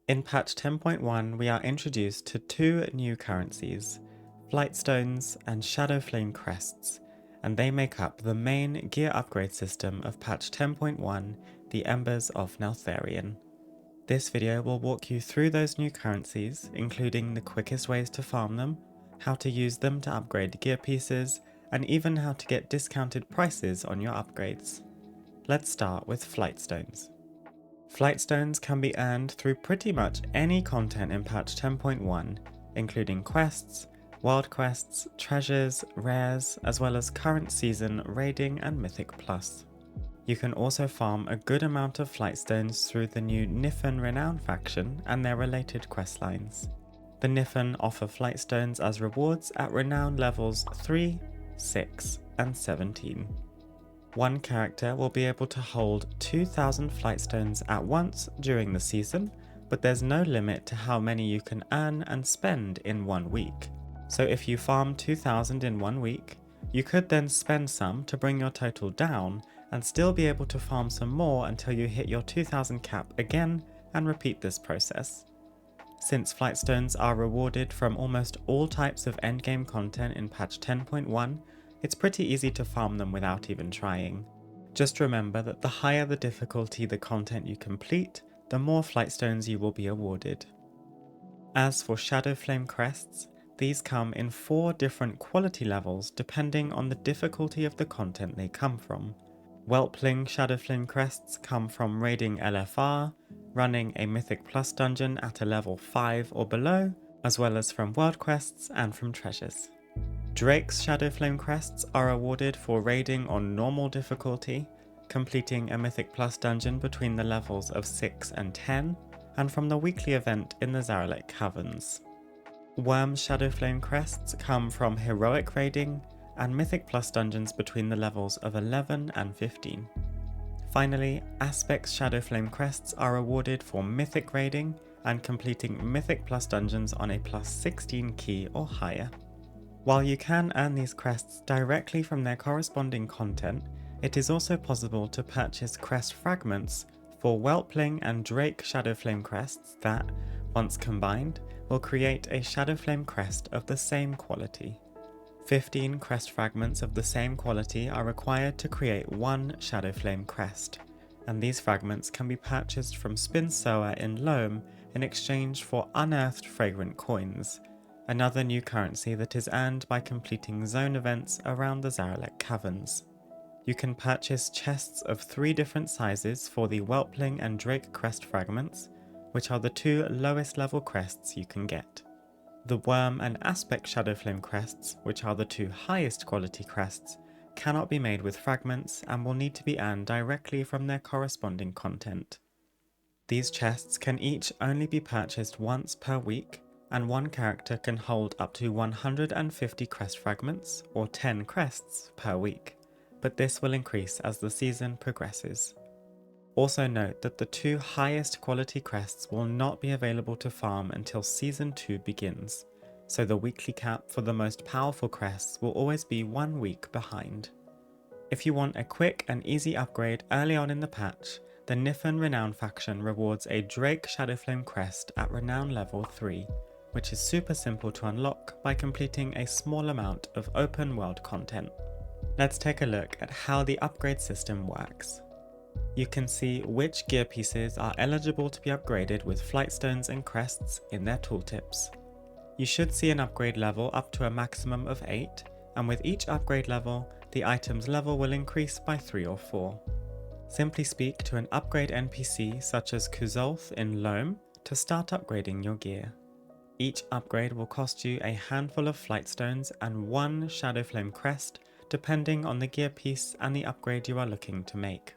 In patch 10.1, we are introduced to two new currencies, Flightstones and Shadowflame Crests, and they make up the main gear upgrade system of patch 10.1, the Embers of Neltharion. This video will walk you through those new currencies, including the quickest ways to farm them, how to use them to upgrade gear pieces, and even how to get discounted prices on your upgrades. Let's start with Flightstones. Flightstones can be earned through pretty much any content in patch 10.1, including quests, world quests, treasures, rares, as well as current season raiding and Mythic Plus. You can also farm a good amount of Flightstones through the new Niffen Renown faction and their related questlines. The Niffen offer Flightstones as rewards at Renown levels 3, 6, and 17. One character will be able to hold 2,000 Flightstones at once during the season, but there's no limit to how many you can earn and spend in 1 week. So if you farm 2,000 in 1 week, you could then spend some to bring your total down and still be able to farm some more until you hit your 2,000 cap again and repeat this process. Since Flightstones are rewarded from almost all types of endgame content in patch 10.1, it's pretty easy to farm them without even trying. Just remember that the higher the difficulty the content you complete, the more Flightstones you will be awarded. As for Shadowflame Crests, these come in 4 different quality levels depending on the difficulty of the content they come from. Whelpling Shadowflame Crests come from raiding LFR, running a Mythic Plus dungeon at a level 5 or below, as well as from world quests and from treasures. Drake's Shadowflame Crests are awarded for raiding on normal difficulty, completing a Mythic Plus dungeon between the levels of 6 and 10, and from the weekly event in the Zaralek Caverns. Worm's Shadowflame Crests come from heroic raiding and Mythic Plus dungeons between the levels of 11 and 15. Finally, Aspect's Shadowflame Crests are awarded for mythic raiding and completing Mythic Plus dungeons on a plus 16 key or higher. While you can earn these crests directly from their corresponding content, it is also possible to purchase crest fragments for Whelpling and Drake Shadowflame Crests that, once combined, will create a Shadowflame Crest of the same quality. 15 crest fragments of the same quality are required to create one Shadowflame Crest, and these fragments can be purchased from Spin Sower in Loam in exchange for unearthed fragrant coins, another new currency that is earned by completing zone events around the Zaralek Caverns. You can purchase chests of 3 different sizes for the Whelpling and Drake crest fragments, which are the 2 lowest level crests you can get. The Worm and Aspect Shadowflame Crests, which are the 2 highest quality crests, cannot be made with fragments and will need to be earned directly from their corresponding content. These chests can each only be purchased once per week, and one character can hold up to 150 crest fragments, or 10 crests, per week, but this will increase as the season progresses. Also note that the 2 highest quality crests will not be available to farm until Season 2 begins, so the weekly cap for the most powerful crests will always be 1 week behind. If you want a quick and easy upgrade early on in the patch, the Niffen Renown faction rewards a Drake Shadowflame Crest at Renown level 3, which is super simple to unlock by completing a small amount of open world content. Let's take a look at how the upgrade system works. You can see which gear pieces are eligible to be upgraded with Flightstones and Crests in their tooltips. You should see an upgrade level up to a maximum of 8, and with each upgrade level, the item's level will increase by 3 or 4. Simply speak to an upgrade NPC such as Kuzolth in Loam to start upgrading your gear. Each upgrade will cost you a handful of Flightstones and 1 Shadowflame Crest, depending on the gear piece and the upgrade you are looking to make.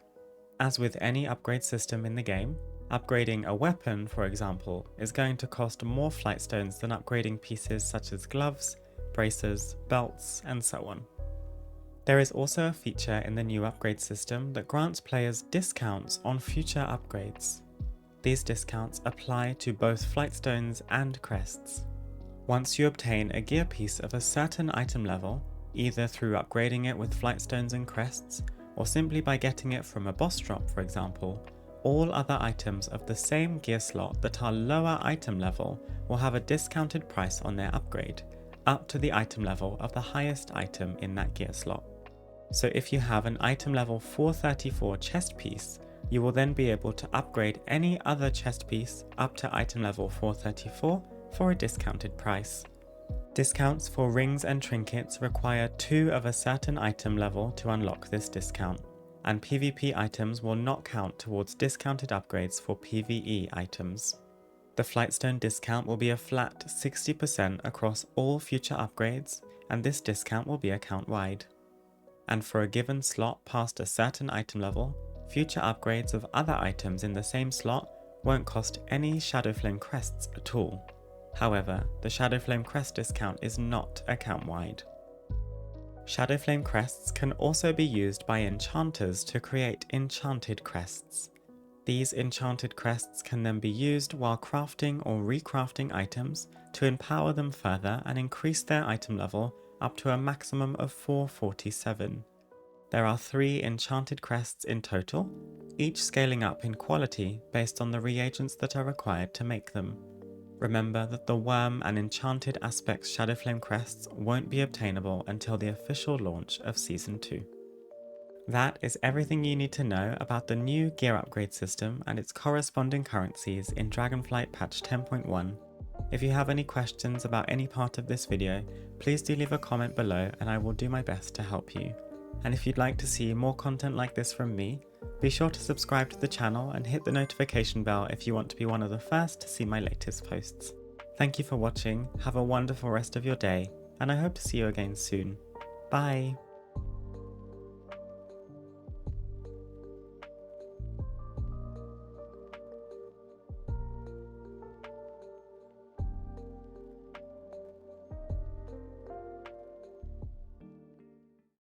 As with any upgrade system in the game, upgrading a weapon, for example, is going to cost more Flightstones than upgrading pieces such as gloves, braces, belts, and so on. There is also a feature in the new upgrade system that grants players discounts on future upgrades. These discounts apply to both Flightstones and Crests. Once you obtain a gear piece of a certain item level, either through upgrading it with Flightstones and Crests, or simply by getting it from a boss drop, for example, all other items of the same gear slot that are lower item level will have a discounted price on their upgrade, up to the item level of the highest item in that gear slot. So if you have an item level 434 chest piece, you will then be able to upgrade any other chest piece up to item level 434 for a discounted price. Discounts for rings and trinkets require 2 of a certain item level to unlock this discount, and PvP items will not count towards discounted upgrades for PvE items. The Flightstone discount will be a flat 60% across all future upgrades, and this discount will be account-wide. And for a given slot past a certain item level, future upgrades of other items in the same slot won't cost any Shadowflame Crests at all. However, the Shadowflame Crest discount is not account-wide. Shadowflame Crests can also be used by enchanters to create enchanted crests. These enchanted crests can then be used while crafting or recrafting items to empower them further and increase their item level up to a maximum of 447. There are 3 enchanted crests in total, each scaling up in quality based on the reagents that are required to make them. Remember that the Worm and Enchanted Aspects Shadowflame Crests won't be obtainable until the official launch of Season 2. That is everything you need to know about the new gear upgrade system and its corresponding currencies in Dragonflight patch 10.1. If you have any questions about any part of this video, please do leave a comment below and I will do my best to help you. And if you'd like to see more content like this from me, be sure to subscribe to the channel and hit the notification bell if you want to be one of the first to see my latest posts. Thank you for watching, have a wonderful rest of your day, and I hope to see you again soon. Bye!